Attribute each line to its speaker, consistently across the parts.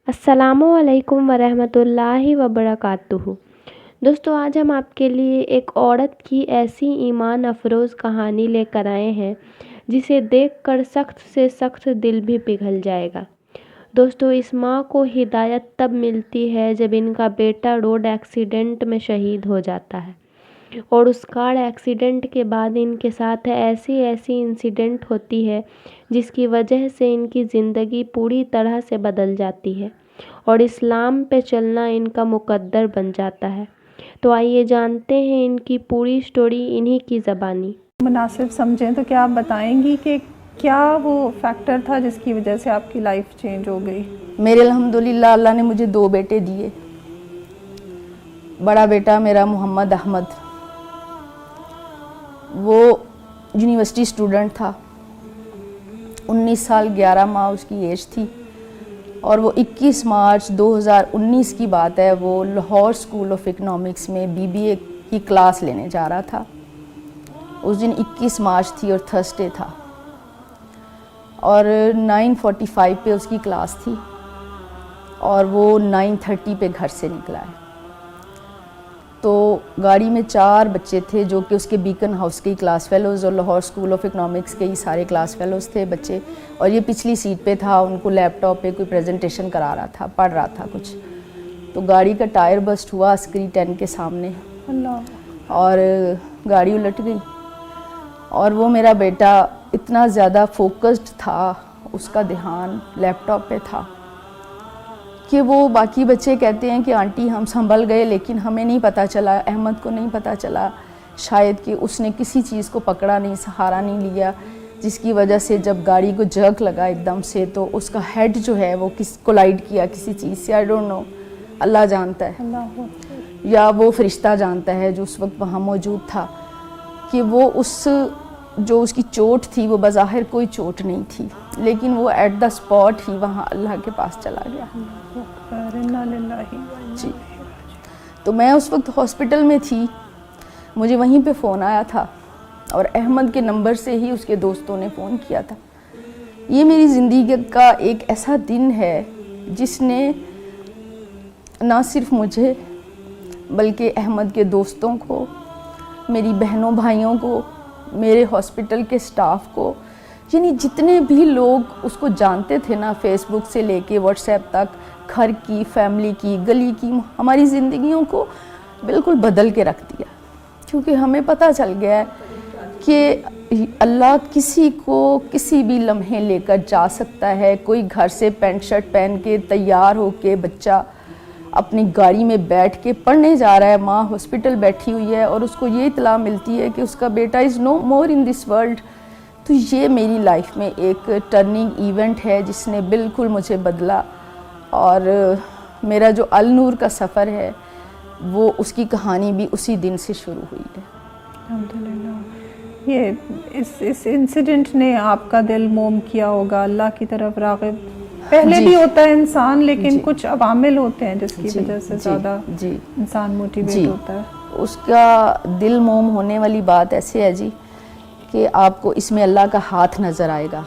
Speaker 1: السلام علیکم ورحمۃ اللہ وبرکاتہ۔ دوستو، آج ہم آپ کے لیے ایک عورت کی ایسی ایمان افروز کہانی لے کر آئے ہیں جسے دیکھ کر سخت سے سخت دل بھی پگھل جائے گا۔ دوستو، اس ماں کو ہدایت تب ملتی ہے جب ان کا بیٹا روڈ ایکسیڈنٹ میں شہید ہو جاتا ہے، اور اس کار ایکسیڈنٹ کے بعد ان کے ساتھ ایسی انسیڈنٹ ہوتی ہے جس کی وجہ سے ان کی زندگی پوری طرح سے بدل جاتی ہے اور اسلام پہ چلنا ان کا مقدر بن جاتا ہے۔ تو آئیے جانتے ہیں ان کی پوری سٹوری انہی کی زبانی۔
Speaker 2: مناسب سمجھیں تو کیا آپ بتائیں گی کہ کیا وہ فیکٹر تھا جس کی وجہ سے آپ کی لائف چینج ہو گئی؟
Speaker 3: میرے الحمدللہ اللہ نے مجھے 2 بیٹے دیے۔ بڑا بیٹا میرا محمد احمد، وہ یونیورسٹی اسٹوڈنٹ تھا، 19 سال 11 ماہ اس کی ایج تھی، اور وہ 21 مارچ 2019 کی بات ہے، وہ لاہور اسکول آف اکنامکس میں BBA کی کلاس لینے جا رہا تھا۔ اس دن 21 مارچ تھی اور تھرسڈے تھا، اور 9:45 پہ اس کی کلاس تھی، اور وہ 9:30 پہ گھر سے نکلا ہے۔ تو گاڑی میں 4 بچے تھے جو کہ اس کے بیکن ہاؤس کے کلاس فیلوز اور لاہور اسکول آف اکنامکس کے ہی سارے کلاس فیلوز تھے بچے، اور یہ پچھلی سیٹ پہ تھا، ان کو لیپ ٹاپ پہ کوئی پریزنٹیشن کرا رہا تھا، پڑھ رہا تھا کچھ۔ تو گاڑی کا ٹائر بسٹ ہوا عسکری 10 کے سامنے، اور گاڑی الٹ گئی، اور وہ میرا بیٹا اتنا زیادہ فوکسڈ تھا، اس کا دھیان لیپ ٹاپ پہ تھا کہ وہ باقی بچے کہتے ہیں کہ آنٹی ہم سنبھل گئے، لیکن ہمیں نہیں پتہ چلا، احمد کو نہیں پتہ چلا شاید کہ اس نے کسی چیز کو پکڑا نہیں، سہارا نہیں لیا، جس کی وجہ سے جب گاڑی کو جرک لگا ایک دم سے تو اس کا ہیڈ جو ہے وہ کولائڈ کیا کسی چیز سے، آئی ڈونٹ نو، اللہ جانتا ہے یا وہ فرشتہ جانتا ہے جو اس وقت وہاں موجود تھا، کہ وہ جو اس کی چوٹ تھی وہ بظاہر کوئی چوٹ نہیں تھی، لیکن وہ ایٹ دا اسپاٹ ہی وہاں اللہ کے پاس چلا گیا۔ جی، تو میں اس وقت ہاسپٹل میں تھی، مجھے وہیں پہ فون آیا تھا، اور احمد کے نمبر سے ہی اس کے دوستوں نے فون کیا تھا۔ یہ میری زندگی کا ایک ایسا دن ہے جس نے نہ صرف مجھے بلکہ احمد کے دوستوں کو، میری بہنوں بھائیوں کو، میرے ہاسپٹل کے سٹاف کو، یعنی جتنے بھی لوگ اس کو جانتے تھے نا، فیس بک سے لے کے واٹس ایپ تک، گھر کی، فیملی کی، گلی کی، ہماری زندگیوں کو بالکل بدل کے رکھ دیا، کیونکہ ہمیں پتہ چل گیا ہے کہ اللہ کسی کو کسی بھی لمحے لے کر جا سکتا ہے۔ کوئی گھر سے پینٹ شرٹ پہن کے تیار ہو کے بچہ اپنی گاڑی میں بیٹھ کے پڑھنے جا رہا ہے، ماں ہاسپٹل بیٹھی ہوئی ہے اور اس کو یہ اطلاع ملتی ہے کہ اس کا بیٹا از نو مور ان دس ورلڈ۔ تو یہ میری لائف میں ایک ٹرننگ ایونٹ ہے جس نے بالکل مجھے بدلا، اور میرا جو النور کا سفر ہے وہ اس کی کہانی بھی اسی دن سے شروع ہوئی ہے۔
Speaker 2: الحمدللہ۔ یہ اس انسیڈنٹ نے آپ کا دل موم کیا ہوگا اللہ کی طرف راغب؟ پہلے بھی ہوتا ہے انسان، لیکن کچھ عوامل ہوتے ہیں جس کی وجہ سے زیادہ انسان موٹیویٹ ہوتا ہے۔
Speaker 3: اس کا دل موم ہونے والی بات ایسے ہے جی کہ آپ کو اس میں اللہ کا ہاتھ نظر آئے گا،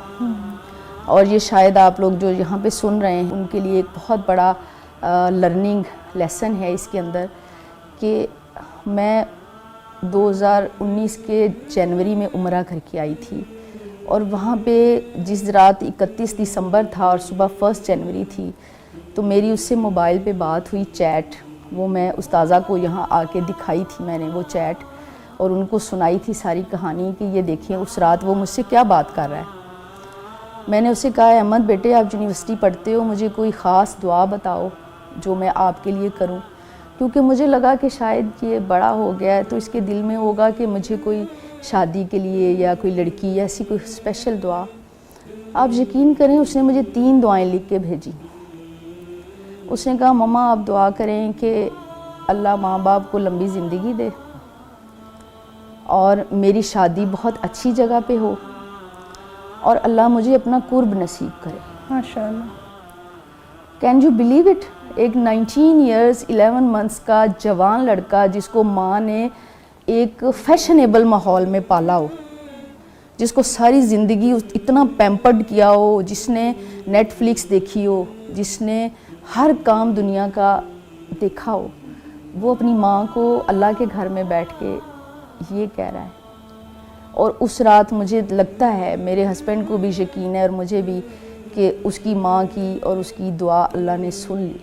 Speaker 3: اور یہ شاید آپ لوگ جو یہاں پہ سن رہے ہیں ان کے لیے ایک بہت بڑا لرننگ لیسن ہے اس کے اندر، کہ میں 2019 کے جنوری میں عمرہ کر کے آئی تھی، اور وہاں پہ جس رات 31 دسمبر تھا اور صبح 1 جنوری تھی، تو میری اس سے موبائل پہ بات ہوئی، چیٹ، وہ میں استاذہ کو یہاں آ کے دکھائی تھی میں نے وہ چیٹ، اور ان کو سنائی تھی ساری کہانی کہ یہ دیکھیں اس رات وہ مجھ سے کیا بات کر رہا ہے۔ میں نے اسے کہا، احمد بیٹے آپ یونیورسٹی پڑھتے ہو، مجھے کوئی خاص دعا بتاؤ جو میں آپ کے لیے کروں، کیونکہ مجھے لگا کہ شاید یہ بڑا ہو گیا ہے تو اس کے دل میں ہوگا کہ مجھے کوئی شادی کے لیے یا کوئی لڑکی یا ایسی کوئی اسپیشل دعا۔ آپ یقین کریں اس نے مجھے 3 دعائیں لکھ کے بھیجی۔ اس نے کہا، مما آپ دعا کریں کہ اللہ ماں باپ کو لمبی زندگی دے، اور میری شادی بہت اچھی جگہ پہ ہو، اور اللہ مجھے اپنا قرب نصیب کرے۔
Speaker 2: ماشاءاللہ۔
Speaker 3: Can you believe it? ایک 19 ایئرز 11 منتھس کا جوان لڑکا جس کو ماں نے ایک فیشنیبل ماحول میں پالا ہو، جس کو ساری زندگی اتنا پیمپرڈ کیا ہو، جس نے نیٹ فلکس دیکھی ہو، جس نے ہر کام دنیا کا دیکھا ہو، وہ اپنی ماں کو اللہ کے گھر میں بیٹھ کے یہ کہہ رہا ہے. اور اس رات مجھے لگتا ہے، میرے ہسبینڈ کو بھی یقین ہے اور مجھے بھی، کہ اس کی ماں کی اور اس کی دعا اللہ نے سن لی.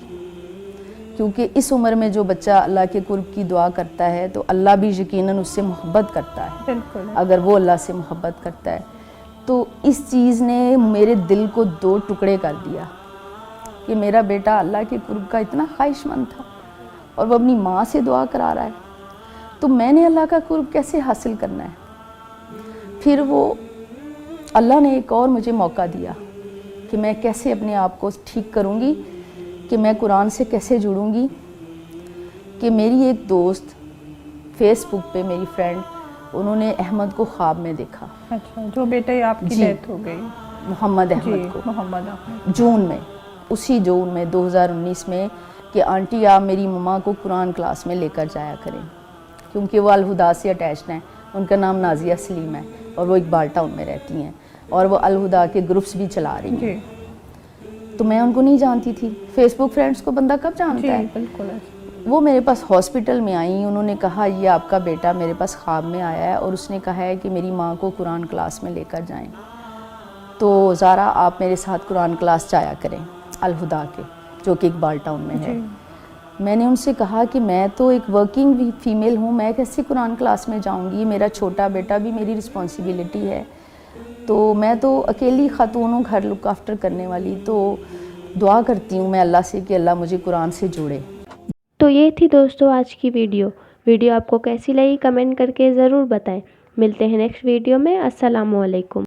Speaker 3: کیونکہ اس عمر میں جو بچہ اللہ کے قرب کی دعا کرتا ہے تو اللہ بھی یقیناً اس سے محبت کرتا ہے.
Speaker 2: بالکل.
Speaker 3: اگر وہ اللہ سے محبت کرتا ہے تو اس چیز نے میرے دل کو 2 ٹکڑے کر دیا کہ میرا بیٹا اللہ کے قرب کا اتنا خواہش مند تھا اور وہ اپنی ماں سے دعا کرا رہا ہے، تو میں نے اللہ کا قرب کیسے حاصل کرنا ہے. پھر وہ اللہ نے ایک اور مجھے موقع دیا کہ میں کیسے اپنے آپ کو ٹھیک کروں گی، کہ میں قرآن سے کیسے جڑوں گی. کہ میری ایک دوست فیس بک پہ، میری فرینڈ، انہوں نے احمد کو خواب میں دیکھا.
Speaker 2: اچھا، جو بیٹے آپ کی ڈیتھ ہو گئی،
Speaker 3: محمد احمد کو،
Speaker 2: محمد احمد،
Speaker 3: جون میں، اسی جون میں 2019 میں، کہ آنٹی آپ میری مما کو قرآن کلاس میں لے کر جایا کریں، کیونکہ وہ الہدا سے اٹیچڈ ہیں. ان کا نام نازیہ سلیم ہے اور وہ اقبال ٹاؤن میں رہتی ہیں اور وہ الہدا کے گروپس بھی چلا رہی ہیں. تو میں ان کو نہیں جانتی تھی. فیس بک فرینڈس کو بندہ کب جانتا ہے.
Speaker 2: بالکل.
Speaker 3: وہ میرے پاس ہاسپٹل میں آئیں، انہوں نے کہا یہ آپ کا بیٹا میرے پاس خواب میں آیا ہے اور اس نے کہا ہے کہ میری ماں کو قرآن کلاس میں لے کر جائیں، تو زارا آپ میرے ساتھ قرآن کلاس جایا کریں الہدا کے، جو کہ اقبال ٹاؤن میں ہے. میں نے ان سے کہا کہ میں تو ایک ورکنگ فیمیل ہوں، میں کیسے قرآن کلاس میں جاؤں گی، میرا چھوٹا بیٹا بھی میری رسپانسبلٹی ہے، تو میں تو اکیلی خاتون ہوں گھر لک آفٹر کرنے والی. تو دعا کرتی ہوں میں اللہ سے کہ اللہ مجھے قرآن سے جوڑے.
Speaker 1: تو یہ تھی دوستوں آج کی ویڈیو آپ کو کیسی لگی کمنٹ کر کے ضرور بتائیں. ملتے ہیں نیکسٹ ویڈیو میں. السلام علیکم.